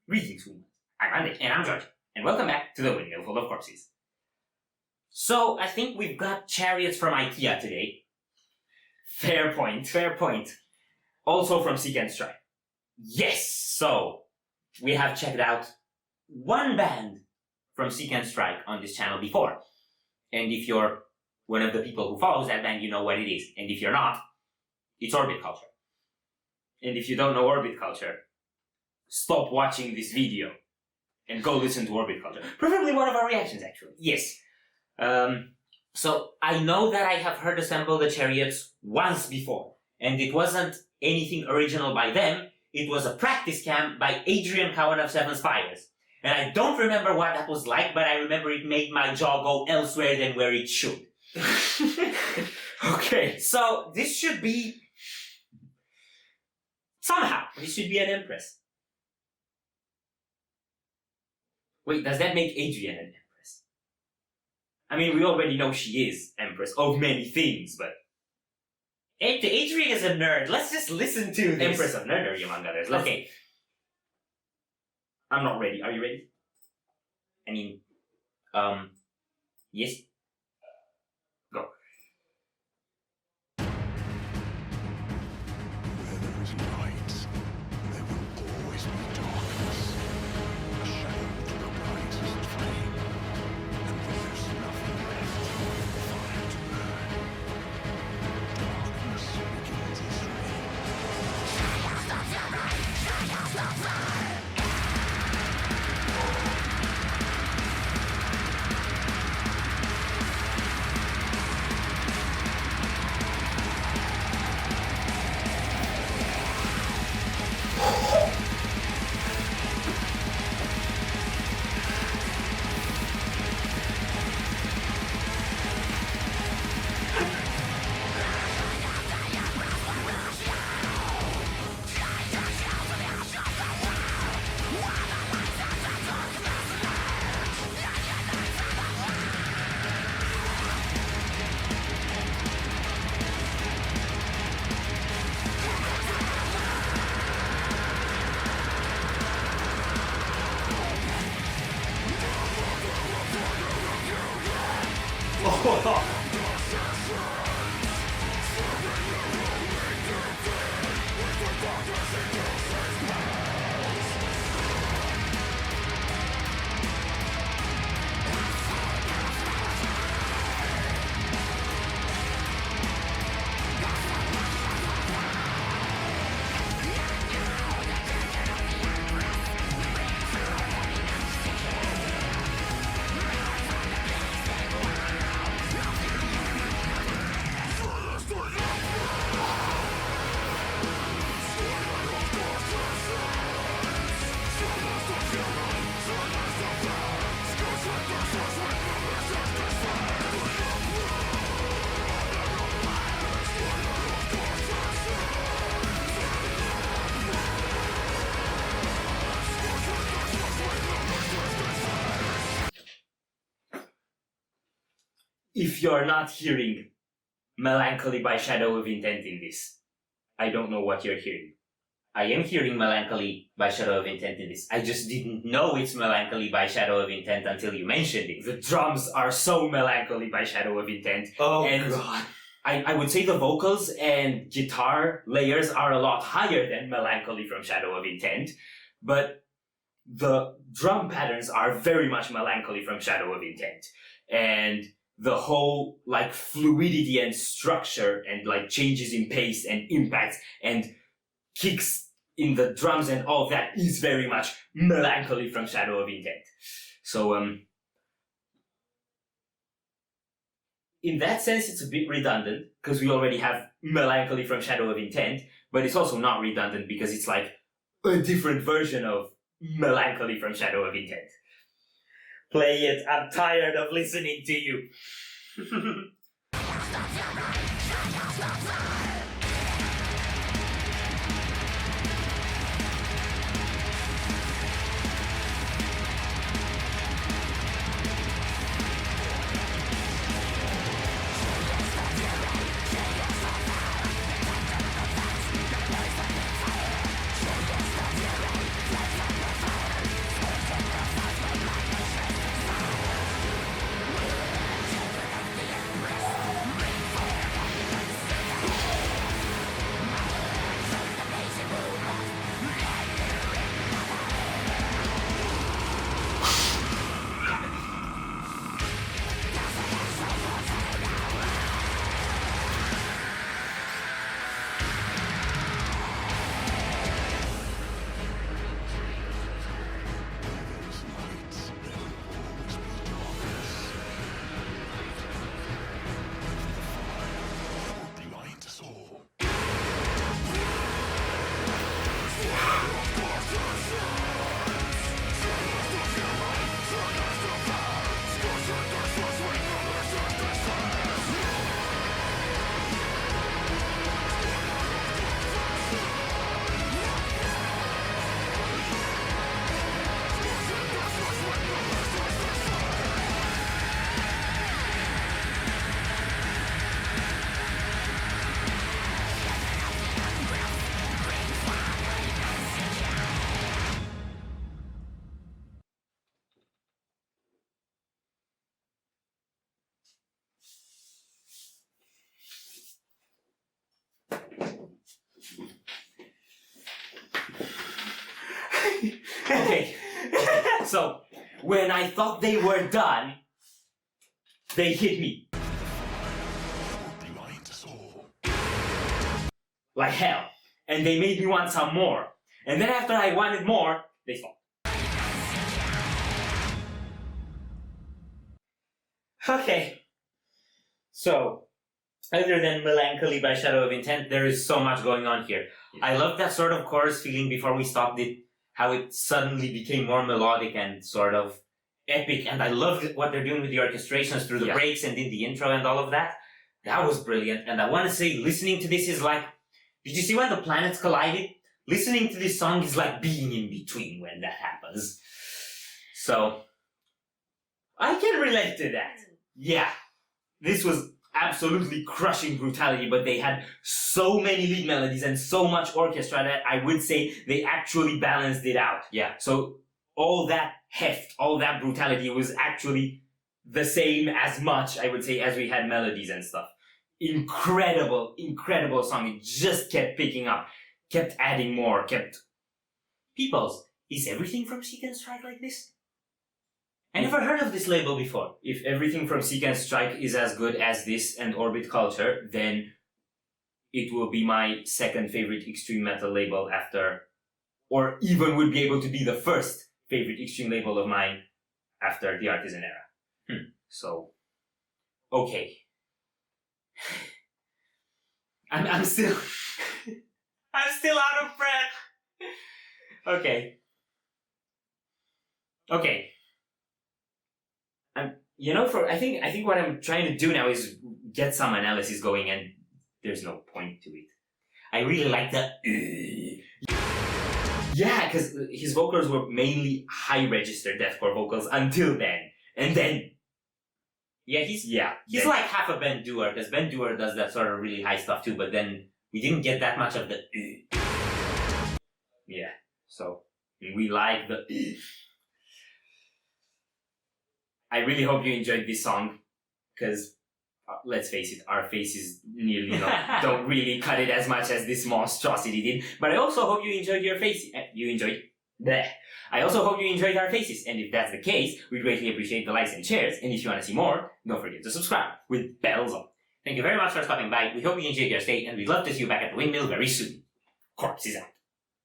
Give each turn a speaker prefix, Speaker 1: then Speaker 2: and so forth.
Speaker 1: Greetings, humans. I'm Andy. And I'm George. And welcome back to the Windmill full of corpses. So, I think we've got Chariots from IKEA today. Fair point, fair point. Also from Seek and Strike. Yes! So, we have checked out one band from Seek and Strike on this channel before. And if you're one of the people who follows that band, you know what it is. And if you're not, it's Orbit Culture. And if you don't know Orbit Culture, stop watching this video and go listen to Orbit Culture. Preferably one of our reactions, actually. Yes. So, I know that I have heard Assemble the Chariots once before. And it wasn't anything original by them. It was a practice cam by Adrian Cowan of Seven Spires. And I don't remember what that was like, but I remember it made my jaw go elsewhere than where it should. Okay, so this should be... Somehow, this should be an Empress. Wait, does that make Adrian an Empress? I mean, we already know she is Empress of many things, but... Adrian is a nerd. Let's just listen to this. Empress of Nerdery, among others. Okay. I'm not ready. Are you ready? I mean, yes? Go.
Speaker 2: Where there is light, there will always be darkness. A shadow to the brightest flame, and when there's nothing left, fire to burn. Darkness begins its reign.
Speaker 1: If you're not hearing Melancholy by Shadow of Intent in this, I don't know what you're hearing. I am hearing Melancholy by Shadow of Intent in this. I just didn't know it's Melancholy by Shadow of Intent until you mentioned it. The drums are so Melancholy by Shadow of Intent.
Speaker 3: Oh,
Speaker 1: and
Speaker 3: God.
Speaker 1: I would say the vocals and guitar layers are a lot higher than Melancholy from Shadow of Intent, but the drum patterns are very much Melancholy from Shadow of Intent. And the whole, like, fluidity and structure and, like, changes in pace and impacts and kicks in the drums and all of that is very much Melancholy from Shadow of Intent. So, in that sense, it's a bit redundant, because we already have Melancholy from Shadow of Intent, but it's also not redundant because it's like a different version of Melancholy from Shadow of Intent. Play it, I'm tired of listening to you. Okay. So, when I thought they were done, they hit me.
Speaker 2: Blind us all.
Speaker 1: Like hell. And they made me want some more. And then after I wanted more, they stopped. Okay. So, other than Melancholy by Shadow of Intent, there is so much going on here. I love that sort of chorus feeling before we stopped it, how it suddenly became more melodic and sort of epic, and I loved what they're doing with the orchestrations through the breaks and in the intro and all of that. That was brilliant, and I want to say listening to this is like, did you see when the planets collided? Listening to this song is like being in between when that happens. So, I can relate to that. Yeah, this was absolutely crushing brutality, but they had so many lead melodies and so much orchestra that I would say they actually balanced it out. Yeah. So all that heft, all that brutality was actually the same as much, I would say, as we had melodies and stuff. Incredible, incredible song. It just kept picking up, kept adding more, kept... Peoples, is everything from Seek and Strike like this? I never heard of this label before. If everything from Seek and Strike is as good as this and Orbit Culture, then it will be my second favorite extreme metal label after, or even would be able to be the first favorite extreme label of mine after the Artisan Era. So, okay. I'm still, I'm still out of breath. Okay. Okay. I think what I'm trying to do now is get some analysis going, and there's no point to it. I really like the yeah, because his vocals were mainly high register deathcore vocals until then, and then he's like half a Ben Dewar, because Ben Dewar does that sort of really high stuff too, but then we didn't get that much of the yeah, so we like the I really hope you enjoyed this song, because let's face it, our faces nearly don't really cut it as much as this monstrosity did. But I also hope you enjoyed your faces. I also hope you enjoyed our faces, and if that's the case, we'd greatly appreciate the likes and shares. And if you want to see more, don't forget to subscribe with bells on. Thank you very much for stopping by. We hope you enjoyed your stay, and we'd love to see you back at the Windmill very soon. Corpse is out.